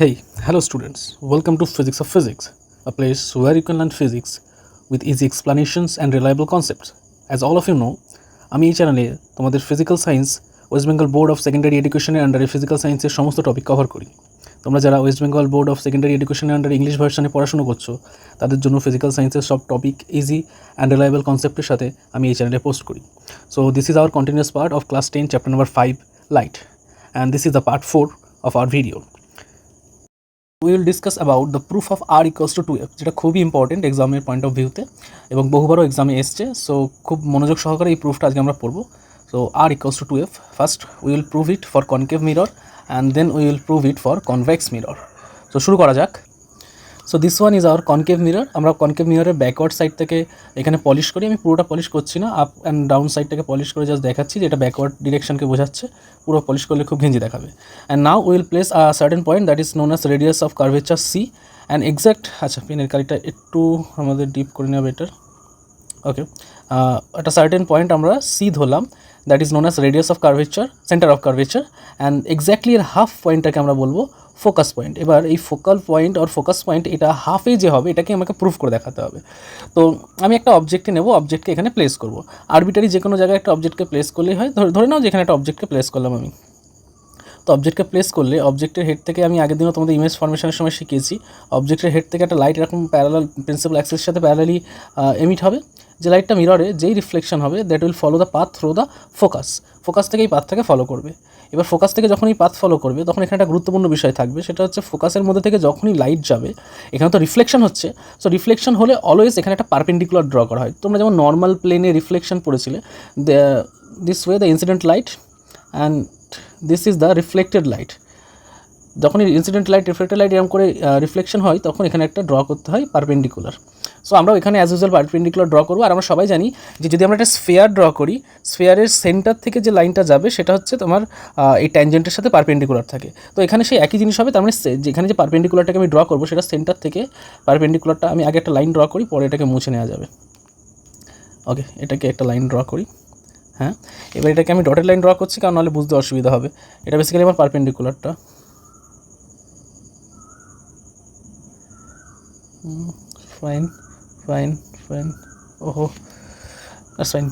Hey, hello students. Welcome to Physics of Physics, a place where you can learn physics with easy explanations and reliable concepts. As all of you know, আমি এই চ্যানেলে তোমাদের physical science West Bengal board of secondary এডুকেশনের আন্ডারে physical সায়েন্সের সমস্ত topic cover করি। তোমরা যারা West Bengal board of secondary এডুকেশনের আন্ডারে ইংলিশ ভার্সনে পড়াশোনা করছো, তাদের জন্য ফিজিক্যাল সায়েন্সের সব টপিক ইজি অ্যান্ড রিলায়েবল কনসেপ্টের সাথে আমি এই চ্যানেলে পোস্ট করি। So this is our continuous part of class 10 chapter number 5 light, and this is the part 4 of our video. We will discuss about the proof of r equals to 2f, যেটা খুবই important এক্সামের point of ভিউতে এবং বহুবারও এক্সামে এসছে। So খুব মনোযোগ সহকারে এই প্রুফটা আজকে আমরা পড়বো। So r equals to 2f, first we will prove it for concave mirror and then we will prove it for convex mirror. So শুরু করা যাক। So this one is our concave mirror. আমরা কনকেভ মিররের backward side থেকে এখানে polish করি। আমি পুরোটা পলিশ করছি না, আপ অ্যান্ড ডাউন সাইড থেকে পলিশ করে জাস্ট দেখাচ্ছি যে এটা ব্যাকওয়ার্ড ডিরেকশনকে বোঝাচ্ছে। পুরো পলিশ করলে খুব ঘেঞ্জি দেখাবে। And now will place a certain point that is known as radius of curvature C and exact, আচ্ছা পেনের কালিটা একটু আমাদের ডিপ করে নেওয়া বেটার। ওকে, একটা সার্টেন পয়েন্ট আমরা সি ধরলাম, that is known as radius of curvature, centre of curvature, and exactly এর হাফ পয়েন্টটাকে আমরা বলবো ফোকাস পয়েন্ট। এবার এই ফোকাল পয়েন্ট আর ফোকাস পয়েন্ট এটা হাফে যে হবে এটাকে আমাকে প্রুফ করে দেখাতে হবে। তো আমি একটা অবজেক্টকে নেব, অবজেক্টকে এখানে প্লেস করব। আরবিটারি যে কোনো জায়গায় একটা অবজেক্টকে প্লেস করলেই হয়। ধরে নাও যেখানে একটা অবজেক্টকে প্লেস করলাম আমি। তো অবজেক্টকে প্লেস করলে অবজেক্টের হেড থেকে, আমি আগের দিনও তোমাদের ইমেজ ফর্মেশনের সময় শিখিয়েছি, অবজেক্টের হেড থেকে একটা লাইট এরকম প্যারালাল প্রিন্সিপাল অ্যাক্সিসের সাথে প্যারালালি এমিট হবে। যে লাইটটা মিররে যেই রিফ্লেকশন হবে that will follow the path through the focus. Focus থেকে এই পাথটাকে ফলো করবে। এবার ফোকাস থেকে যখন এই পাথ ফলো করবে তখন এখানে একটা গুরুত্বপূর্ণ বিষয় থাকবে, সেটা হচ্ছে ফোকাসের মধ্যে থেকে যখনই লাইট যাবে, এখানে তো রিফ্লেকশন হচ্ছে। সো রিফ্লেকশন হলে অলওয়েজ এখানে একটা পারপেন্ডিকুলার ড্র করা হয়। তোমরা যেমন নর্মাল প্লেনে রিফ্লেকশন পড়েছিলে, this way the incident light and this is the reflected light. যখন ইনসিডেন্ট লাইট রিফ্লেক্টেড লাইট এরকম করে রিফ্লেকশন হয় তখন এখানে একটা ড্র করতে হয় পারপেন্ডিকুলার। সো আমরা এখানে অ্যাজ ইউজুয়াল পারপেন্ডিকুলার ড্র করবো। আর আমরা সবাই জানি যে যদি আমরা একটা স্ফেয়ার ড্র করি, স্ফেয়ারের সেন্টার থেকে যে লাইনটা যাবে সেটা হচ্ছে তোমার এই ট্যানজেন্টের সাথে পারপেন্ডিকুলার থাকে। তো এখানে সেই একই জিনিস হবে। তার মানে যেখানে যে পারপেন্ডিকুলারটাকে আমি ড্র করবো সেটা সেন্টার থেকে পারপেন্ডিকুলারটা, আমি আগে একটা লাইন ড্র করি, পরে এটাকে মুছে নেওয়া যাবে। ওকে, এটাকে একটা লাইন ড্র করি। হ্যাঁ, এবার এটাকে আমি ডটেড লাইন ড্র করছি কারণ নাহলে বুঝতে অসুবিধা হবে। এটা বেসিক্যালি আমার পারপেন্ডিকুলারটা। ফাইন ফাইন ফাইন, ওহো, that's fine.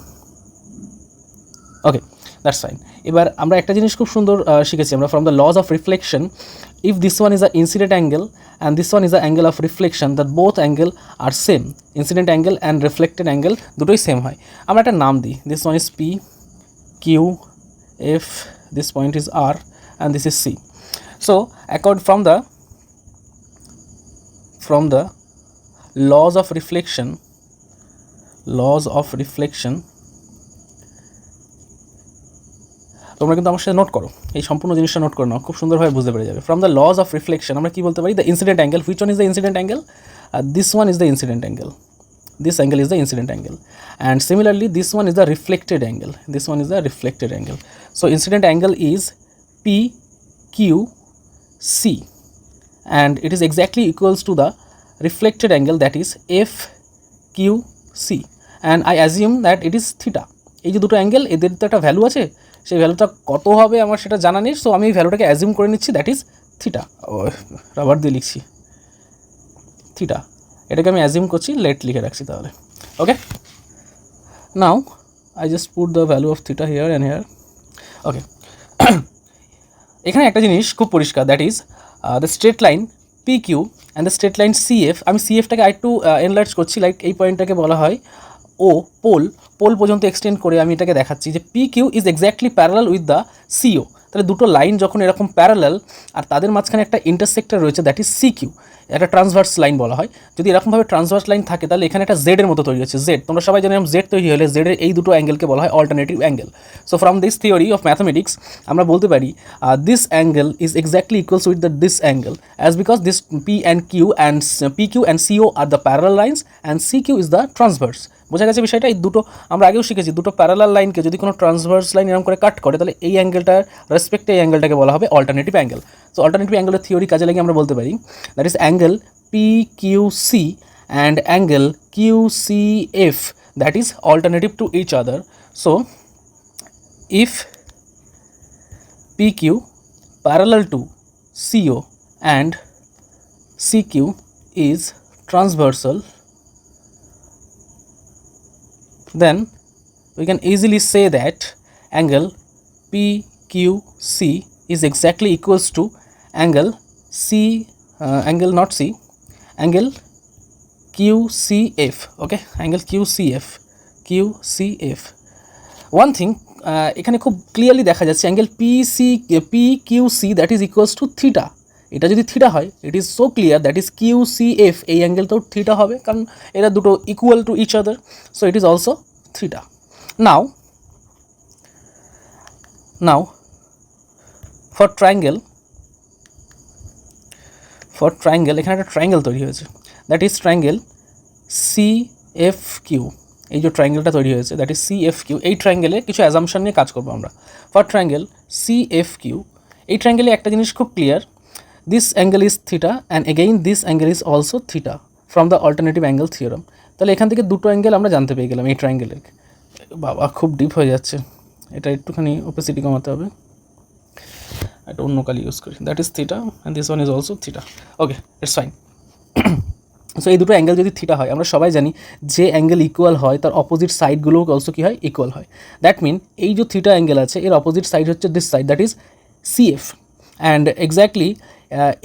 Okay, that's fine. এবার আমরা একটা জিনিস খুব সুন্দর শিখেছি আমরা, from the laws of reflection, if this one is a incident angle and this one is a angle of reflection, that both angle are same. Incident angle and reflected angle দুটোই same হয়। আমরা একটা নাম দিই, this one is P, Q, F, this point is R, and this is C. So accord from the laws of reflection, তোমরা কিন্তু আমার সাথে নোট করো, এই সম্পূর্ণ জিনিসটা নোট করে নাও, খুব সুন্দরভাবে বুঝতে পেরে যাবে। From the laws of reflection আমরা কি বলতে পারি, the incident angle, which one is the incident angle, this one is the incident angle, this angle is the incident angle, and similarly this one is the reflected angle, this one is the reflected angle. So incident angle is PQC and it is exactly equals to the reflected angle, that is FQC, and I assume that it is theta. এই যে দুটো angle, এদের তো একটা value আছে, সেই ভ্যালুটা কত হবে আমার সেটা জানা নেই। সো আমি এই ভ্যালুটাকে অ্যাজিউম করে নিচ্ছি, দ্যাট ইজ থিটা। রাবার দিয়ে লিখছি থিটা, এটাকে আমি অ্যাজিউম করছি, লেট লিখে রাখছি তাহলে। Okay, now I just put the value of theta here and here. Okay, এখানে একটা জিনিস খুব পরিষ্কার, that is the straight line P Q and the straight line CF. আমি সিএফটাকে আরেকটু এনলার্জ করছি, লাইক এই পয়েন্টটাকে বলা হয় ও পোল পর্যন্ত এক্সটেন্ড করে আমি এটাকে দেখাচ্ছি যে P Q is exactly parallel with the CO. তাহলে দুটো লাইন যখন এরকম প্যারালাল আর তাদের মাঝখানে একটা ইন্টারসেক্টর রয়েছে, দ্যাট ইজ সি কিউ, একটা ট্রান্সভার্স লাইন বলা হয়। যদি এরকমভাবে ট্রান্সভার্স লাইন থাকে তাহলে এখানে একটা জেডের মতো তৈরি হচ্ছে। জেড, তোমরা সবাই জানো জেড তৈরি হলে জেডের এই দুটো অ্যাঙ্গেলকে বলা হয় alternative angle. So from this theory of mathematics আমরা বলতে পারি this angle is exactly equals with the this angle, as because this P Q and CO are the parallel lines and C Q is the transverse. বোঝা গেছে বিষয়টা? এই দুটো আমরা আগেও শিখেছি, দুটো প্যারালাল লাইনকে যদি কোনো ট্রান্সভার্স লাইন এরকম করে কাট করে তাহলে এই অ্যাঙ্গেলটার রেসপেক্টে এই অ্যাঙ্গেলটাকে বলা হবে অল্টারনেটিভ অ্যাঙ্গেল। সো অল্টারনেটিভ অ্যাঙ্গেলের থিওরি কাজে লাগিয়ে আমরা বলতে পারি that is angle PQC and angle QCF, that is alternative to each other. So if PQ parallel to CO and CQ is transversal, then we can easily say that angle PQC is exactly equals to angle angle QCF. Okay, angle QCF. One thing এখানে খুব clearly দেখা যাচ্ছে angle PQC that is equals to theta. এটা যদি theta হয়, it is so clear that is QCF, এই অ্যাঙ্গেলটাও theta হবে, কারণ এরা দুটো equal to each other, so it is also theta. Now for triangle এখানে একটা ট্রায়াঙ্গেল তৈরি হয়েছে, দ্যাট ইজ ট্রায়াঙ্গেল CFQ। এই যে ট্রায়াঙ্গেলটা তৈরি হয়েছে দ্যাট ইজ CFQ। এই ট্রায়াঙ্গেলে কিছু অ্যাজাম্পশন নিয়ে কাজ করবো আমরা। ফর ট্রায়াঙ্গেল CFQ, এই ট্রায়াঙ্গেলে একটা জিনিস খুব clear, this angle is theta and again this angle is also theta from the alternative angle theorem. তাহলে এখান থেকে দুটো অ্যাঙ্গেল আমরা জানতে পেয়ে গেলাম এই ট্রায়াঙ্গেলের। বাবা খুব ডিপ হয়ে যাচ্ছে, এটা একটুখানি ওপেসিটি কমাতে হবে, একটা অন্য কালি ইউজ করি। That is theta and this one is also theta. Okay, it's fine. So এই দুটো অ্যাঙ্গেল যদি থিটা হয়, আমরা সবাই জানি যে অ্যাঙ্গেল ইকুয়াল হয় তার অপোজিট সাইডগুলোও অলসো কী হয়, ইকুয়াল হয়। দ্যাট মিন এই যে থিটা অ্যাঙ্গেল আছে এর অপোজিট সাইড হচ্ছে this side, that is CF, and exactly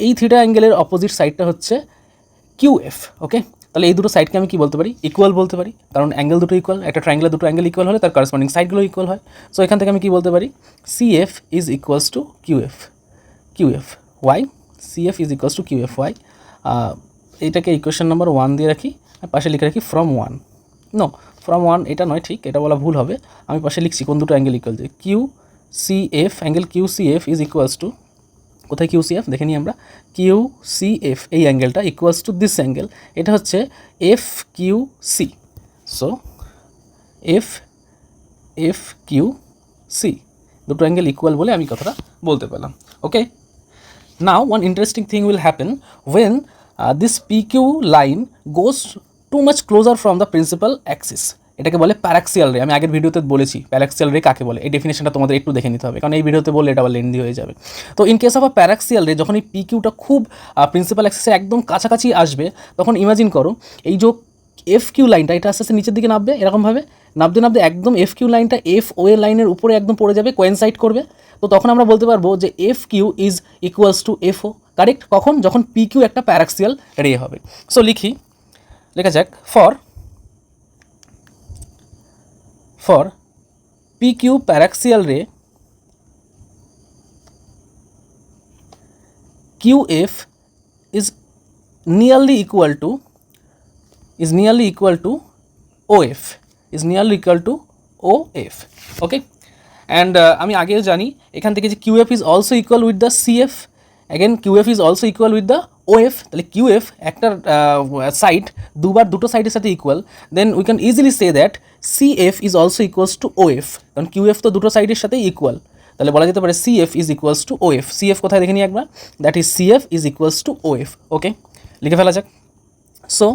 এই থিটা অ্যাঙ্গেলের অপোজিট সাইডটা হচ্ছে QF। ওকে, তাহলে এই দুটো সাইডকে আমি কী বলতে পারি, ইকুয়াল বলতে পারি, কারণ অ্যাঙ্গেল দুটো ইকুয়াল, একটা ট্রায়াঙ্গেলে দুটো অ্যাঙ্গেল ইকুয়াল হলে তার করসপন্ডিং সাইডগুলো ইকুয়াল হয়। সো এখান থেকে আমি কী বলতে পারি, CF is equals to QF। Why CF is equals to QF why. এইটাকে ইকুয়েশন নাম্বার 1 দিয়ে রাখি, আর পাশে লিখে রাখি ফ্রম 1। নো, ফ্রম 1 এটা নয়, ঠিক, এটা বলা ভুল হবে। আমি পাশে লিখছি কোন দুটো অ্যাঙ্গেল ইকুয়াল, যে QCF, angle QCF is equals two, কোথায় QCF দেখে নিই আমরা, QCF এই অ্যাঙ্গেলটা ইকুয়ালস টু দিস অ্যাঙ্গেল, এটা হচ্ছে FQC। সো FQC, দুটো অ্যাঙ্গেল ইকুয়াল বলে আমি কথাটা বলতে পারলাম। ওকে, now one interesting thing will happen when this PQ line goes too much closer from the principal axis। এটাকে বলে প্যারাক্সিয়াল রে। আমি আগের ভিডিওতে বলেছি প্যারাক্সিয়াল রে কাকে বলে, এই ডেফিনেশনটা তোমাদের একটু দেখে নিতে হবে, কারণ এই ভিডিওতে বললে এটা আবার লেন্দি হয়ে যাবে। তো in case of a paraxial রে, যখন এই PQটা খুব প্রিন্সিপাল অ্যাক্সিসের একদম কাছাকাছি আসবে, তখন ইমাজিন করো এই যে FQ লাইনটা, এটা আস্তে আস্তে নিচের দিকে নামবে, এরকমভাবে নামতে একদম FQ লাইনটা FO লাইনের উপরে একদম পড়ে যাবে, কোয়েনসাইড করবে। তো তখন আমরা বলতে পারবো যে FQ is equals two FO। Correct, কখন, যখন PQ একটা প্যারাক্সিয়াল রে হবে। সো লেখা যাক, for PQ paraxial ray, QF is nearly equal to OF, okay. And আমি আগেও জানি এখান থেকে যে QF is also equal with the CF, again QF is also equal with the OF। তাহলে QF একটা সাইড দুটো সাইডের সাথে equal, then we can easily say that CF is also equals to OF, কারণ QF তো দুটো সাইডের সাথে ইকুয়াল। তাহলে বলা যেতে পারে CF is equals to OF। CF কোথায় দেখে নিই একবার, that is CF is equals to OF। ওকে, লিখে ফেলা যাক। So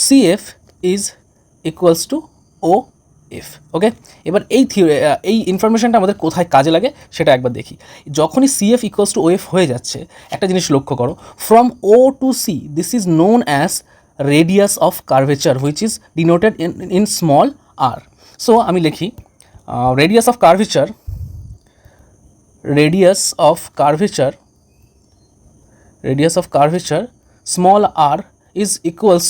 CF is equals to OF। ওকে, এবার এই ইনফরমেশনটা আমাদের কোথায় কাজে লাগে সেটা একবার দেখি। যখনই CF ইকুয়ালস টু OF হয়ে যাচ্ছে, একটা জিনিস লক্ষ্য করো, from O to C this is known as radius of curvature which is denoted in small r। সো আমি লিখি radius of curvature small r is equals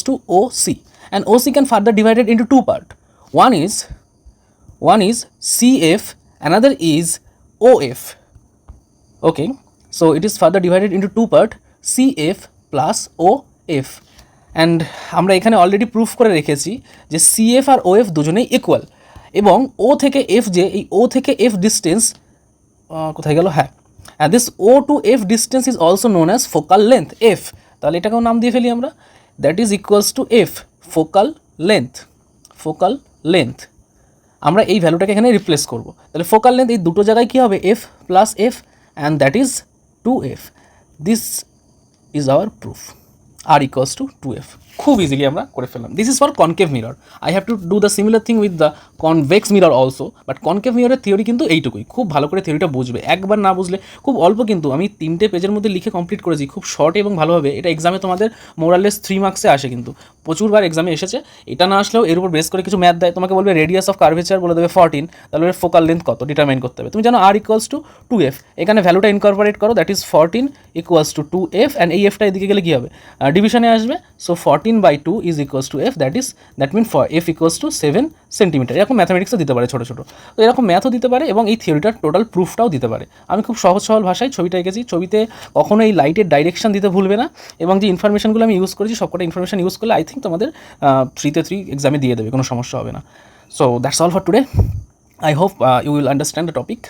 to OC, and OC can further divided into two parts. One is CF, another is OF. Okay, so it is further divided into two parts, CF plus OF, and আমরা এখানে already proof করে রেখেছি যে CF R OF দুজনেই equal, এবং O থেকে F, যে এই O থেকে F ডিস্টেন্স কোথায় গেল, হ্যাঁ, and this O to F distance is also known as focal length, F। তাহলে এটাকেও নাম দিয়ে ফেলি আমরা, that is equals to F, focal length। আমরা এই ভ্যালুটাকে এখানে রিপ্লেস করব, তাহলে ফোকাল লেন্থ এই দুটো জায়গায় কী হবে, F plus F, and that is 2F. This is our proof, R equals to 2F. খুব ইজিলি আমরা করে ফেললাম। This is for concave mirror. I have to do the similar thing with the convex mirror also, but concave মিররের theory কিন্তু এইটুকুই, খুব ভালো করে থিওরিটা বুঝবে। একবার না বুঝলে খুব অল্প, কিন্তু আমি 3টে পেজের মধ্যে লিখে কমপ্লিট করেছি খুব শর্ট এবং ভালোভাবে। এটা এক্সামে তোমাদের মোরালেস 3 মার্কসে আসে, কিন্তু প্রচুরবার এক্সামে এসেছে। এটা না আসলেও এর উপর বেস করে কিছু ম্যাথ দেয়, তোমাকে বলবে রেডিয়াস অফ কার্ভেচার বলে দেবে 14, তাহলে ফোকাল লেন্থ কত ডিটারমাইন করতে হবে। তুমি জানো আর ইকুয়ালস টু 2f, এখানে ভ্যালুটা ইনকর্পোরেট করো, that is 14 equals to 2f, and এই এফটা এদিকে গেলে কী হবে, ডিভিশনে আসবে। So 14/2 is equals to f, that is that mean f equals to 7 centimetre. এরকম ম্যাথামেটিক্সও দিতে পারে ছোটো ছোটো, তো এরকম ম্যাথও দিতে পারে এবং এই থিওরিটার টোটাল প্রুফটাও দিতে পারে। আমি খুব সহজ সরল ভাষায় ছবিটা এঁকেছি। ছবিতে কখনো এই লাইটের ডাইরেকশন দিতে ভুলবে না, এবং যে ইনফরমেশনগুলো আমি ইউজ করেছি সবকটা ইনফরমেশন ইউজ করলে আই থিঙ্ক তোমাদের 3তে 3 এক্সামে দিয়ে দেবে, কোনো সমস্যা হবে না। So that's all for today. I hope you will understand the topic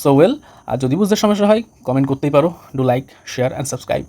so well. আর যদি বুঝতে সমস্যা হয় কমেন্ট করতেই পারো। Do like, share and subscribe.